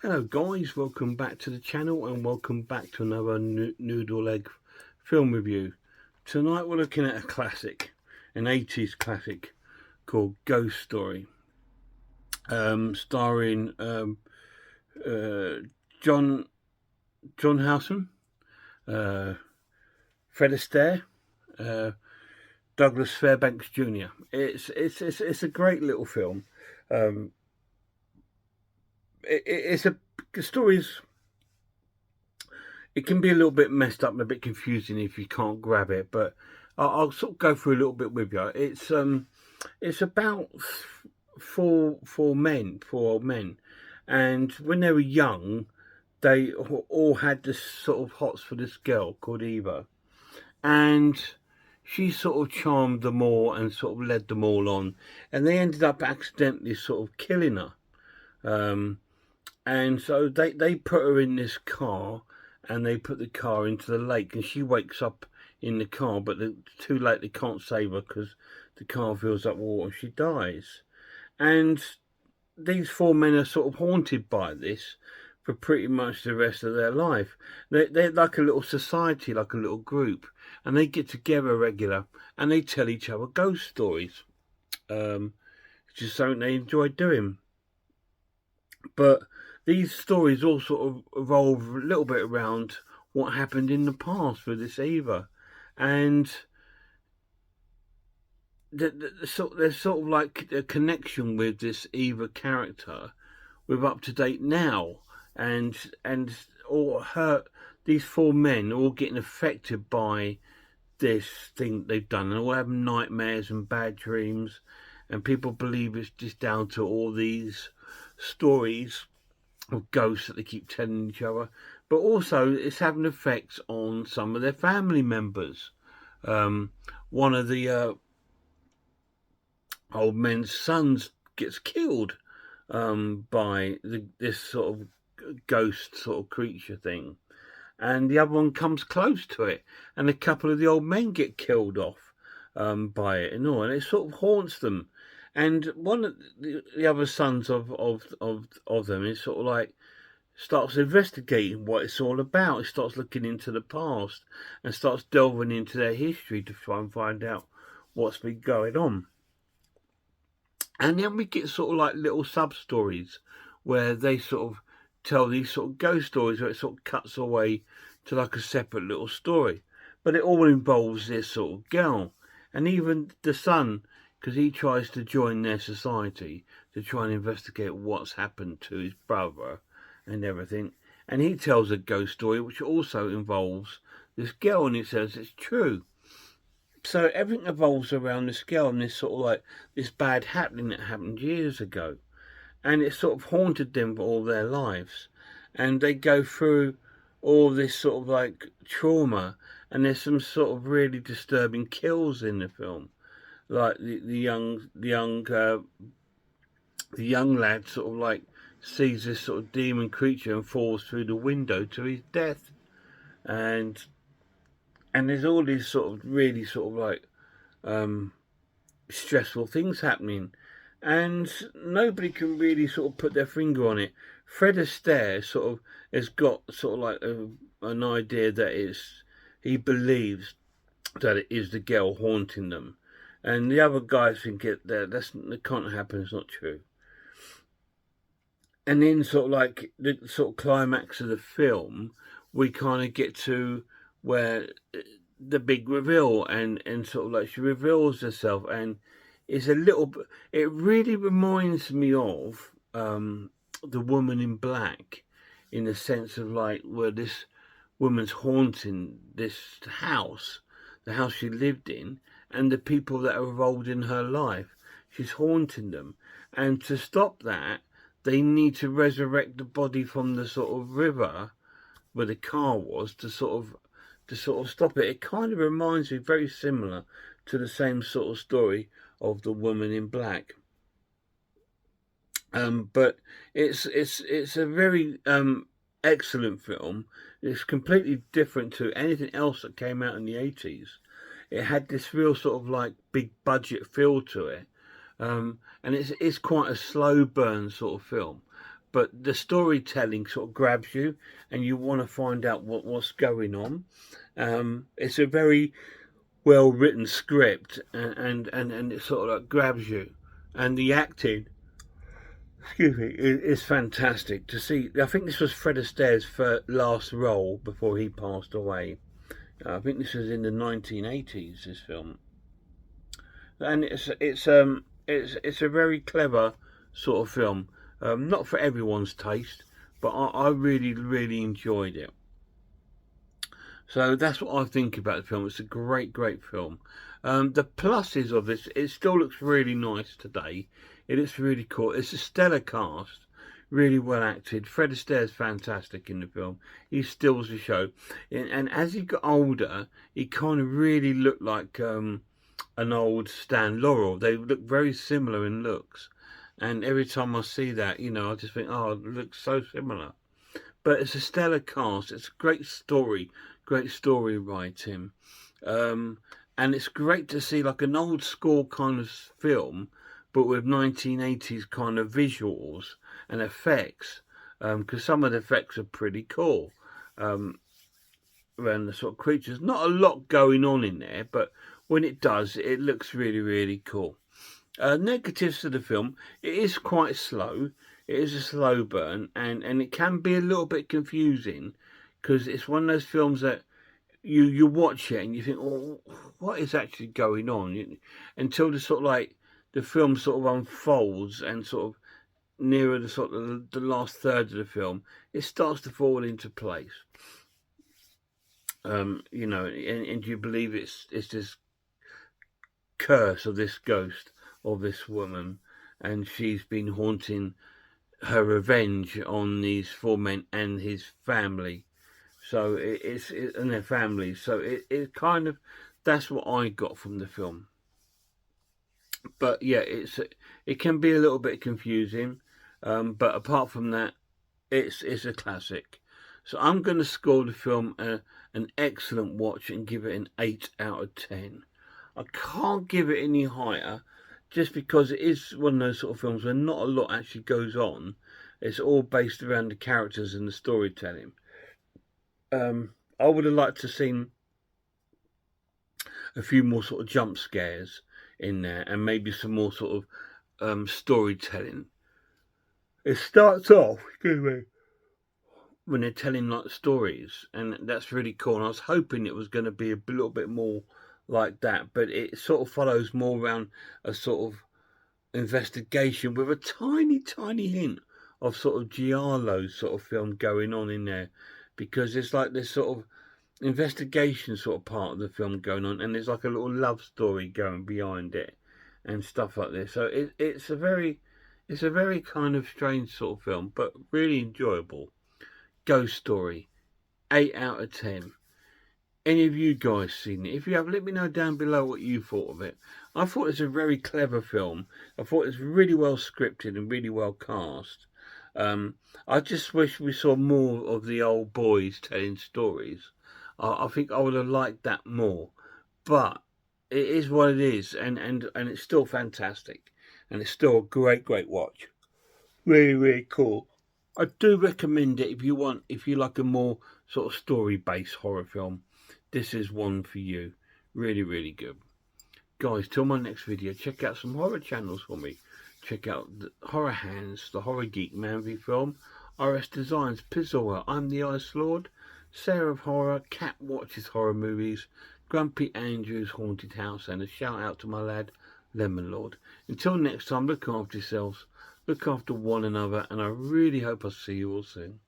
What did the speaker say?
Hello guys, welcome back to the channel and welcome back to another Noodle Egg film review. Tonight we're looking at a classic, an 80s classic called Ghost Story, starring uh, John Housen, uh, Fred Astaire, uh, Douglas Fairbanks Jr. It's a great little film. Um, it's the story's it can be a little bit messed up and a bit confusing if you can't grab it, but I'll sort of go through a little bit with you. It's about four old men, and when they were young, they all had this sort of hots for this girl called Eva, and she sort of charmed them all and sort of led them all on, and they ended up accidentally sort of killing her. Um, and so they put her in this car, and they put the car into the lake, and she wakes up in the car, but it's too late. They can't save her because the car fills up with water and she dies. And these four men are sort of haunted by this for pretty much the rest of their life. They're like a little society, like a little group, and they get together regular and they tell each other ghost stories. It's just something they enjoy doing. But these stories all sort of revolve a little bit around what happened in the past with this Eva, and there's sort of like a connection with this Eva character with up to date now, and all her these four men all getting affected by this thing they've done, and all having nightmares and bad dreams, and people believe it's just down to all these stories of ghosts that they keep telling each other, but also it's having effects on some of their family members. One of the old men's sons gets killed by this sort of ghost sort of creature thing, and the other one comes close to it, and a couple of the old men get killed off by it and all, and it sort of haunts them. And one of the other sons of them is sort of like starts investigating what it's all about. He starts looking into the past and starts delving into their history to try and find out what's been going on. And then we get sort of like little sub stories where they sort of tell these sort of ghost stories where it sort of cuts away to like a separate little story. But it all involves this sort of girl. And even the son, because he tries to join their society to try and investigate what's happened to his brother and everything. And he tells a ghost story which also involves this girl, and he says it's true. So everything evolves around this girl and this sort of like this bad happening that happened years ago. And it sort of haunted them for all their lives. And they go through all this sort of like trauma, and there's some sort of really disturbing kills in the film. Like the young lad sort of like sees this sort of demon creature and falls through the window to his death. And there's all these sort of really sort of like stressful things happening, and nobody can really sort of put their finger on it. Fred Astaire sort of has got sort of like an idea that he believes that it is the girl haunting them, and the other guys think that can't happen. It's not true. And then sort of like the sort of climax of the film, we kind of get to where the big reveal, and sort of like she reveals herself, and it's a little bit, it really reminds me of the Woman in Black, in the sense of like where this woman's haunting this house, the house she lived in, and the people that are involved in her life. She's haunting them, and to stop that, they need to resurrect the body from the sort of river where the car was to sort of stop it. It kind of reminds me very similar to the same sort of story of the Woman in Black. But it's a very excellent film. It's completely different to anything else that came out in the 80s. It had this real sort of like big budget feel to it. And it's quite a slow burn sort of film, but the storytelling sort of grabs you, and you want to find out what's going on. It's a very well written script, and it sort of like grabs you, and the acting, excuse me, is fantastic to see. I think this was Fred Astaire's last role before he passed away. I think this was in the 1980s. This film, and it's a very clever sort of film. Not for everyone's taste, but I really enjoyed it. So that's what I think about the film. It's a great film. The pluses of this, it still looks really nice today. It looks really cool. It's a stellar cast, really well acted. Fred Astaire's fantastic in the film. He steals the show. And as he got older, he kind of really looked like an old Stan Laurel. They look very similar in looks. And every time I see that, I just think, oh, it looks so similar. But it's a stellar cast. It's a great story writing. And it's great to see like an old school kind of film, but with 1980s kind of visuals and effects. Because some of the effects are pretty cool. Around the sort of creatures. Not a lot going on in there, but when it does, it looks really cool. Negatives to the film, it is quite slow. It is a slow burn, and it can be a little bit confusing, because it's one of those films that you watch it and you think, oh, what is actually going on? Until the sort of like the film sort of unfolds, and sort of nearer the sort of the last third of the film, it starts to fall into place. And you believe it's this curse of this ghost of this woman, and she's been haunting her revenge on these four men and his family. So it's and their families. So it kind of, that's what I got from the film. But yeah, it can be a little bit confusing. But apart from that, it's a classic. So I'm going to score the film an excellent watch and give it an 8 out of 10. I can't give it any higher, just because it is one of those sort of films where not a lot actually goes on. It's all based around the characters and the storytelling. I would have liked to have seen a few more sort of jump scares in there, and maybe some more sort of storytelling. It starts off, excuse me, when they're telling like stories, and that's really cool. And I was hoping it was going to be a little bit more like that, but it sort of follows more around a sort of investigation with a tiny hint of sort of giallo sort of film going on in there, because there's like this sort of investigation sort of part of the film going on, and there's like a little love story going behind it and stuff like this. So it's a very kind of strange sort of film, but really enjoyable. Ghost Story, 8 out of 10. Any of you guys seen it? If you have, let me know down below what you thought of it. I thought it's a very clever film. I thought it's really well scripted and really well cast. I just wish we saw more of the old boys telling stories. I think I would have liked that more. But it is what it is, and it's still fantastic. And it's still a great watch. Really cool. I do recommend it if you like a more sort of story-based horror film. This is one for you. Really good. Guys, till my next video, check out some horror channels for me. Check out the Horror Hands, the Horror Geek Manvy Film, RS Designs, Pizzle, I'm the Ice Lord, Sarah of Horror, Cat Watches Horror Movies, Grumpy Andrew's Haunted House, and a shout out to my lad, Lemon Lord. Until next time, look after yourselves, look after one another, and I really hope I see you all soon.